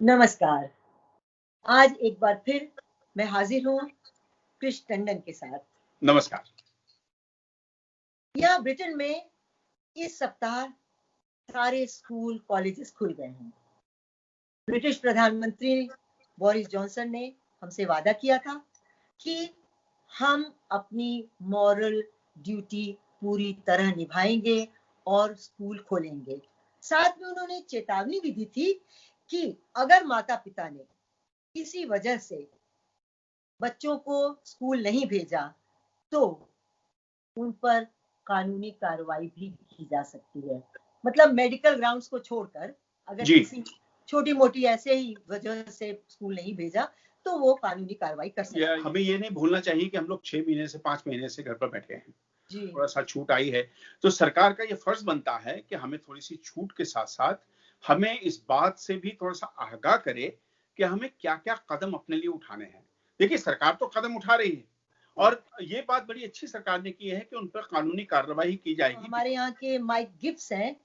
नमस्कार। आज एक बार फिर मैं हाजिर हूँ कृष टंडन के साथ। नमस्कार। यहाँ ब्रिटेन में इस सप्ताह सारे स्कूल कॉलेजेस खुल गए हैं। ब्रिटिश प्रधानमंत्री बोरिस जॉनसन ने हमसे वादा किया था कि हम अपनी मॉरल ड्यूटी पूरी तरह निभाएंगे और स्कूल खोलेंगे। साथ में उन्होंने चेतावनी भी दी थी कि अगर माता पिता ने किसी वजह से बच्चों को स्कूल नहीं भेजा तो उन पर कानूनी कार्रवाई भी की जा सकती है। मतलब मेडिकल ग्राउंड्स को छोड़कर अगर किसी छोटी मोटी ऐसे ही वजह से स्कूल नहीं भेजा तो वो कानूनी कार्रवाई कर सकते हैं। हमें ये नहीं भूलना चाहिए कि हम लोग 6 महीने से 5 महीने से घर पर बैठे हैं। जी। थोड़ा सा छूट आई है तो सरकार का ये फर्ज बनता है कि हमें थोड़ी सी छूट के साथ साथ हमें इस बात से भी थोड़ा सा आगाह करे कि हमें क्या क्या कदम अपने लिए उठाने हैं। देखिए, सरकार तो कदम उठा रही है और ये बात बड़ी अच्छी सरकार ने की है कि उन पर कानूनी कार्रवाई की जाएगी। हमारे यहाँ के माइक गिब्स हैं,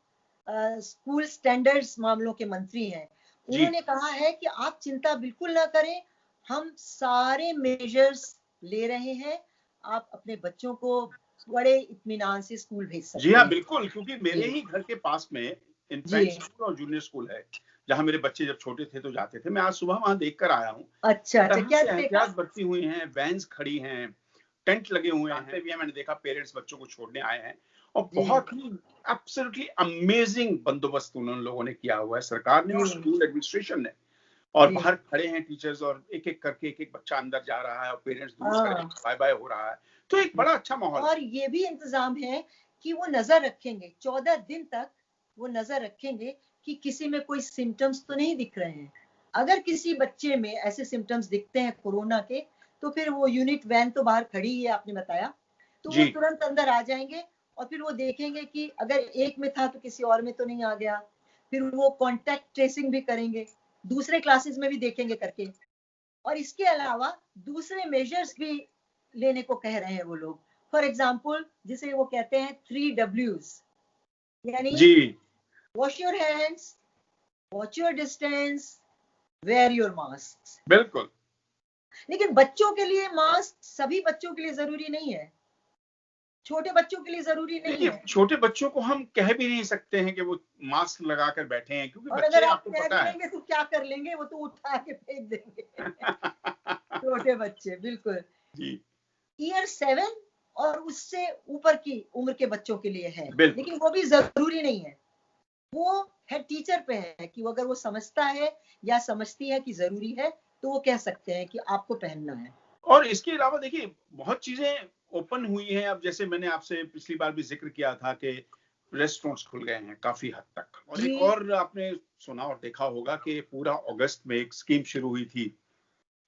स्कूल स्टैंडर्ड्स मामलों के मंत्री हैं। उन्होंने कहा है कि आप चिंता बिल्कुल ना करें, हम सारे मेजर्स ले रहे हैं। आप अपने बच्चों को बड़े इत्मीनान से स्कूल भेज सकते हैं। जी हाँ, बिल्कुल, क्योंकि मेरे ही घर के पास में इन्फेंट स्कूल और जूनियर स्कूल है, जहाँ मेरे बच्चे जब छोटे थे तो जाते थे। मैं आज सुबह वहाँ देख कर आया हूँ। अच्छा, क्या एहतियात बरती हुई हैं, वैन्स खड़ी हैं, टेंट लगे हुए हैं भी हैं। मैंने देखा पेरेंट्स बच्चों को छोड़ने आए हैं और बहुत ही एब्सोल्युटली अमेजिंग बंदोबस्त उन लोगों ने किया हुआ है, सरकार ने और स्कूल एडमिनिस्ट्रेशन ने। और बाहर खड़े हैं टीचर्स और एक-एक करके एक-एक बच्चा अंदर जा रहा है और पेरेंट्स दूर खड़े हैं, बाय-बाय हो रहा है। तो एक बड़ा अच्छा माहौल और ये भी इंतजाम है कि वो नजर रखेंगे 14 दिन तक, वो नजर रखेंगे कि किसी में कोई सिम्टम्स तो नहीं दिख रहे हैं। अगर किसी बच्चे में ऐसे सिम्टम्स दिखते हैं कोरोना के तो फिर वो यूनिट वैन तो बाहर खड़ी ही है, आपने बताया, तो वो तुरंत अंदर आ जाएंगे और फिर वो देखेंगे कि अगर एक में था तो किसी और में तो नहीं आ गया। फिर वो कॉन्टैक्ट ट्रेसिंग भी करेंगे, दूसरे क्लासेस में भी देखेंगे करके। और इसके अलावा दूसरे मेजर्स भी लेने को कह रहे हैं वो लोग। फॉर एग्जाम्पल जिसे वो कहते हैं 3Ws, यानी wash your hands, watch your distance, wear your mask. बिल्कुल। लेकिन बच्चों के लिए मास्क सभी बच्चों के लिए जरूरी नहीं है, छोटे बच्चों के लिए जरूरी नहीं है। छोटे बच्चों को हम कह भी नहीं सकते हैं कि वो मास्क लगाकर बैठे हैं, क्योंकि और बच्चे अगर आप आपको कह पता है देंगे तो क्या कर लेंगे, वो तो उठा के फेंक देंगे। छोटे बच्चे, बिल्कुल। जी। ईयर 7 और उससे ऊपर की उम्र के बच्चों के लिए है, लेकिन वो भी जरूरी नहीं है। वो हेड टीचर पे है कि वो अगर वो समझता है या समझती है कि जरूरी है तो वो कह सकते हैं कि आपको पहनना है। और इसके अलावा देखिए, बहुत चीजें ओपन हुई हैं। अब जैसे मैंने आपसे पिछली बार भी जिक्र किया था कि रेस्टोरेंट्स खुल गए हैं काफी हद तक। और एक और आपने सुना और देखा होगा कि पूरा अगस्त में एक स्कीम शुरू हुई थी,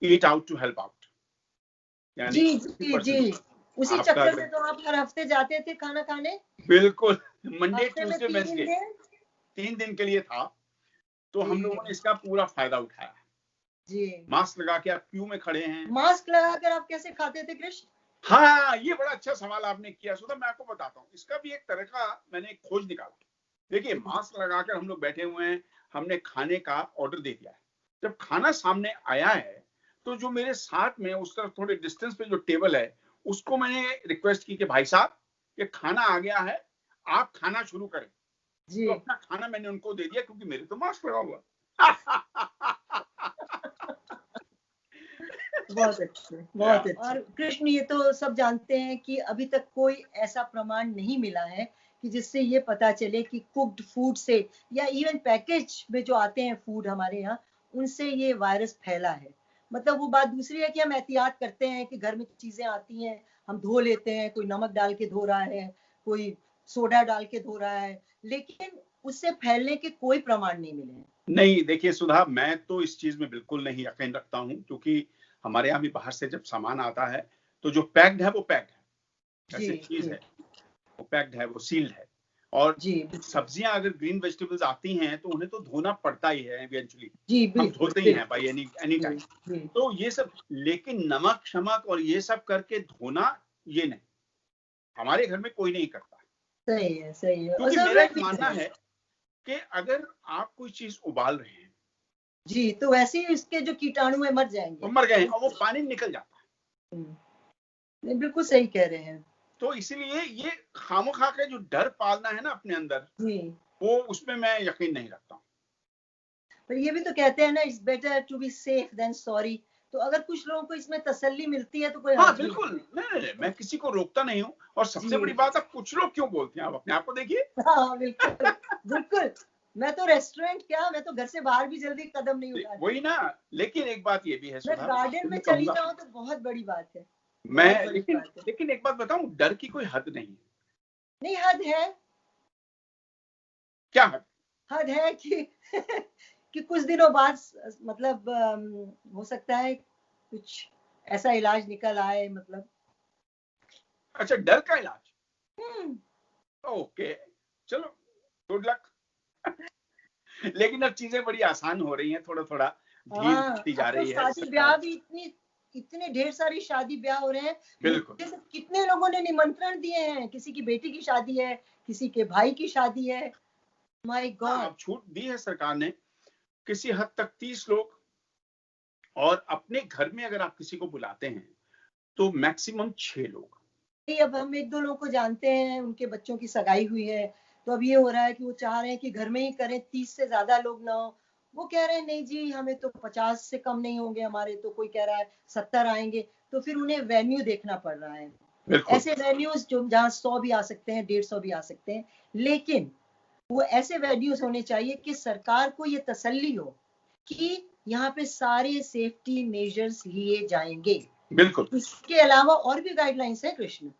eat out to help out. जी जी जी, उसी चक्कर में तो आप हर हफ्ते जाते थे खाना खाने। बिल्कुल, मंडे ट्यूसडे 3 दिन के लिए था, तो हम लोगों ने इसका पूरा फायदा उठाया। जी। मास्क लगा के आप क्यू में खड़े हैं। मास्क लगाकर आप कैसे खाते थे कृष्ण? हाँ, ये बड़ा अच्छा सवाल आपने किया सुधा। मैं आपको बताता हूँ, इसका भी एक तरह का मैंने एक खोज निकाला। देखिए, मास्क लगाकर हम लोग बैठे हुए हैं, हमने खाने का ऑर्डर दे दिया है। जब खाना सामने आया है तो जो मेरे साथ में उस तरफ थोड़े डिस्टेंस पे जो टेबल है, उसको मैंने रिक्वेस्ट की कि भाई साहब, ये खाना आ गया है, आप खाना शुरू करें। तो अपना खाना मैंने उनको दे दिया, क्योंकि मेरे तो मास्क लगा हुआ। बहुत अच्छे, बहुत अच्छे। और कृष्ण, ये तो सब जानते हैं कि अभी तक कोई ऐसा प्रमाण नहीं मिला है कि जिससे ये पता चले कि कुक्ड फूड से या इवन पैकेज में जो आते हैं फूड हमारे यहाँ, उनसे ये वायरस फैला है। मतलब वो बात दूसरी है कि हम एहतियात करते हैं कि घर में चीजें आती हैं, हम धो लेते हैं, कोई नमक डाल के धो रहा है, कोई सोडा डाल के धो रहा है, लेकिन उससे फैलने के कोई प्रमाण नहीं मिले हैं। नहीं, देखिए सुधा, मैं तो इस चीज में बिल्कुल नहीं यकीन रखता हूँ, क्योंकि हमारे यहाँ भी बाहर से जब सामान आता है तो जो पैक्ड है वो पैक्ड है। ऐसी चीज है, वो पैक्ड है, वो सील्ड है। और सब्जियां अगर ग्रीन वेजिटेबल्स आती हैं तो उन्हें तो धोना पड़ता ही है इवेंचुअली। हम धोते ही हैं बाय एनी टाइम। तो ये सब, लेकिन नमक शमक और ये सब करके धोना, ये नहीं, हमारे घर में कोई नहीं करता। सही है, सही है। क्योंकि मेरा एक मानना है कि अगर आप कोई चीज उबाल रहे हैं जी, तो वैसे ही इसके जो कीटाणु है मर जाएंगे। वो मर गए और वो पानी निकल जाता है। नहीं, बिल्कुल सही कह रहे हैं। तो इसलिए ये खामखा के जो डर पालना है ना अपने अंदर, जी, वो उसमें मैं यकीन नहीं रखता हूँ। पर ये भी तो कहते हैं ना, it's better to be safe than sorry. तो अगर कुछ लोगों को इसमें तसल्ली मिलती है तो कोई हाँ हर्ज नहीं बिल्कुल, है। नहीं, मैं किसी को रोकता नहीं हूँ। और सबसे जी, बड़ी बात है, कुछ लोग क्यों बोलते हैं, आप अपने आप को देखिए। हाँ बिल्कुल, बिल्कुल। मैं तो रेस्टोरेंट क्या, मैं तो घर से बाहर भी जल्दी कदम नहीं उठाती। वही ना, लेकिन एक बात ये भी है मैं सुधा, गार्डन में मैं चली कहूंगा, जाऊं तो बहुत बड़ी बात है, बहुत मैं बड़ी लेकिन बात है। लेकिन एक बात बताऊं, डर की कोई हद नहीं है। नहीं, हद है। क्या हद? हद है कि कि कुछ दिनों बाद मतलब हो सकता है कुछ ऐसा इलाज निकल आए, मतलब। अच्छा, डर का इलाज? हम्म, ओके, चलो, गुड लक। लेकिन अब चीजें बड़ी आसान हो रही हैं, थोड़ा थोड़ा ढील हाँ, बढ़ती अब जा तो रही है शादी सरकार। ब्याह भी इतने ढेर सारी शादी ब्याह हो रहे हैं। बिल्कुल। मुझे तो कितने लोगों ने निमंत्रण दिए हैं, किसी की बेटी की शादी है, किसी के भाई की शादी है। माय हाँ, गॉड। अब छूट दी है सरकार ने, किसी हद तक 30 लोग। और अपने घर में अगर आप किसी को बुलाते हैं तो मैक्सिमम 6 लोग। अब हम एक दो लोगों को जानते हैं, उनके बच्चों की सगाई हुई है, तो अब ये हो रहा है कि वो चाह रहे हैं कि घर में ही करें, 30 से ज्यादा लोग ना हो। वो कह रहे हैं नहीं जी, हमें तो 50 से कम नहीं होंगे हमारे, तो कोई कह रहा है 70 आएंगे। तो फिर उन्हें वेन्यू देखना पड़ रहा है। बिल्कुल। ऐसे वेन्यूज जो जहाँ 100 भी आ सकते हैं, 150 भी आ सकते हैं, लेकिन वो ऐसे वेन्यूज होने चाहिए कि सरकार को ये तसल्ली हो कि यहाँ पे सारे सेफ्टी मेजर्स लिए जाएंगे। बिल्कुल। इसके अलावा और भी गाइडलाइंस है कृष्ण,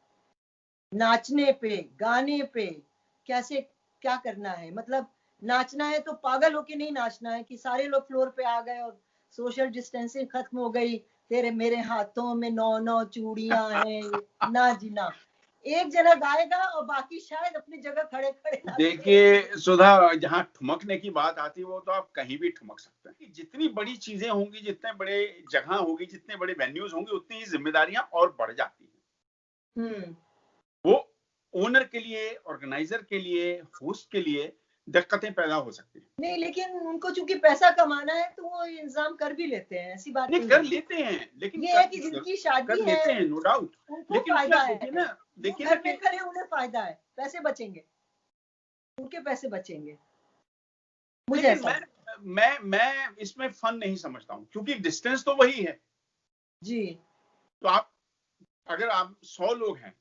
नाचने पे, गाने पे कैसे क्या करना है। मतलब नाचना है तो पागल होके नहीं नाचना है कि सारे लोग फ्लोर पे आ गए और सोशल डिस्टेंसिंग खत्म हो गई, तेरे मेरे हाथों में 9 चूड़ियां हैं। ना जी ना, एक जना गाएगा और बाकी शायद अपनी जगह खड़े खड़े नाचते देखिए रहेंगे। सुधा, जहाँ ठुमकने की बात आती है वो तो आप कहीं भी ठुमक सकते हैं। जितनी बड़ी चीजें होंगी, जितने बड़े जगह होगी, जितने बड़े वेन्यूज होंगे, उतनी ही जिम्मेदारियां और बढ़ जाती हैं। वो ओनर के लिए, ऑर्गेनाइजर के लिए, होस्ट के लिए दिक्कतें पैदा हो सकती हैं। नहीं, लेकिन उनको चूंकि पैसा कमाना है तो वो इंतजाम कर भी लेते हैं, ऐसी बात नहीं, नहीं कर है। लेते हैं, लेकिन ये है कि जिनकी कर शादी है लेते हैं, नो डाउट। उनको लेकिन फायदा उसमें है, वो देखिए ना घर में कि खड़े उन्हें फायदा है, पैसे बचेंगे, उनके पैसे बचेंगे। मुझे लेकिन ऐसा लगता है। मैं इसमें फन नहीं समझता हूँ, क्योंकि डिस्टेंस तो वही है। जी, तो आप, अगर आप 100 लोग हैं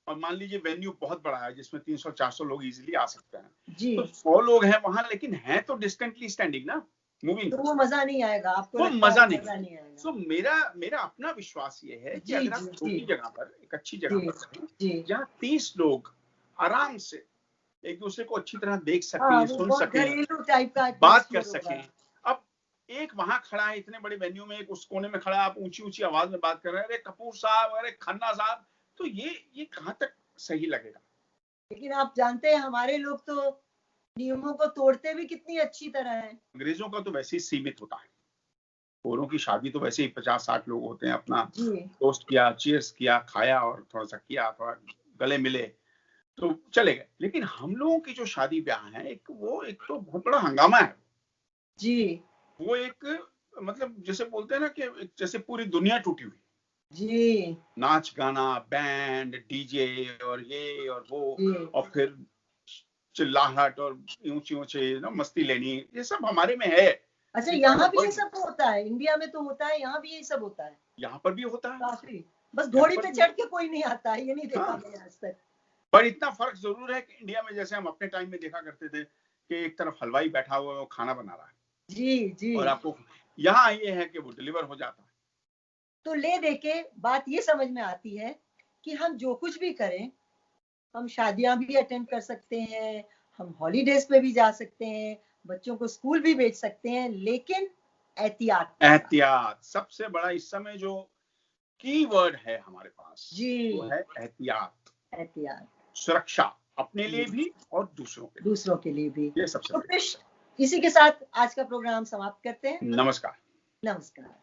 और मान लीजिए वेन्यू बहुत बड़ा है जिसमें 300-400 लोग इजीली आ सकते हैं, जी, तो 100 लोग हैं वहां, लेकिन हैं तो डिस्टेंटली स्टैंडिंग ना, मूविंग। तो वो मजा नहीं आएगा, आपको वो लगता है मजा वो नहीं मजा है। नहीं आएगा। सो मेरा अपना विश्वास ये है कि जी, अगर जी, आप जी, छोटी जगह पर, एक अच्छी जगह जी, पर करें, जी। जहाँ 30 लोग आराम से एक दूसरे को अच्छी तरह देख हाँ, सकें, वो सुन बहुत सकें, घरेलू टाइप का बात कर एटमॉस्फेयर होगा। सकें। अब एक वहां खड़ा है इतने बड़े वेन्यू में, एक उस कोने में खड़ा है, आप ऊंची ऊंची आवाज में बात कर रहे हैं, अरे कपूर साहब, अरे खन्ना साहब, तो ये कहां तक सही लगेगा? लेकिन आप जानते हैं हमारे लोग तो नियमों को तोड़ते भी कितनी अच्छी तरह है। अंग्रेजों का तो वैसे ही सीमित होता है। गोरों की शादी तो वैसे ही 50-60 लोग होते हैं, अपना जी, टोस्ट किया, चीयर्स किया, खाया और थोड़ा सा किया, थोड़ा गले मिले तो चले गए। लेकिन हम लोगों की जो शादी ब्याह है, एक तो बहुत बड़ा हंगामा है। जी, वो एक, मतलब जैसे बोलते हैं ना कि जैसे पूरी दुनिया टूटी हुई, जी, नाच गाना, बैंड, डीजे और ये और वो, जी। और फिर चिल्लाहट और ऊंची ऊंचे ना मस्ती लेनी, ये सब हमारे में है। अच्छा, ये पार्ट यहाँ ऑफ भी ये वर्ल्ड है। सब होता है, इंडिया में तो होता है, यहाँ भी यही सब होता है यहाँ पर भी होता है, काफी। बस यहाँ घोड़ी पर पे भी। चढ़ के कोई नहीं आता है, ये नहीं देखा हाँ, मैंने आज तक। पर इतना फर्क जरूर है कि इंडिया में जैसे हम अपने टाइम में देखा करते थे कि एक तरफ हलवाई बैठा हुआ है, वो खाना बना रहा है, जी, जी। और आपको, यहाँ ये है कि वो डिलीवर हो जाता है। तो ले दे के बात ये समझ में आती है कि हम जो कुछ भी करें, हम शादियां भी अटेंड कर सकते हैं, हम हॉलीडेज पे भी जा सकते हैं, बच्चों को स्कूल भी भेज सकते हैं, लेकिन एहतियात के साथ। एहतियात सबसे बड़ा इस समय जो की वर्ड है हमारे पास, वो जी, है एहतियात। एहतियात। सुरक्षा, अपने लिए जी, भी और दूसरों के दूसरों के लिए भी। लिए, ये सबसे तो बड़ी बात कृष्ण, इसी के साथ आज का प्रोग्राम समाप्त करते हैं। है। नमस्कार। नमस्कार।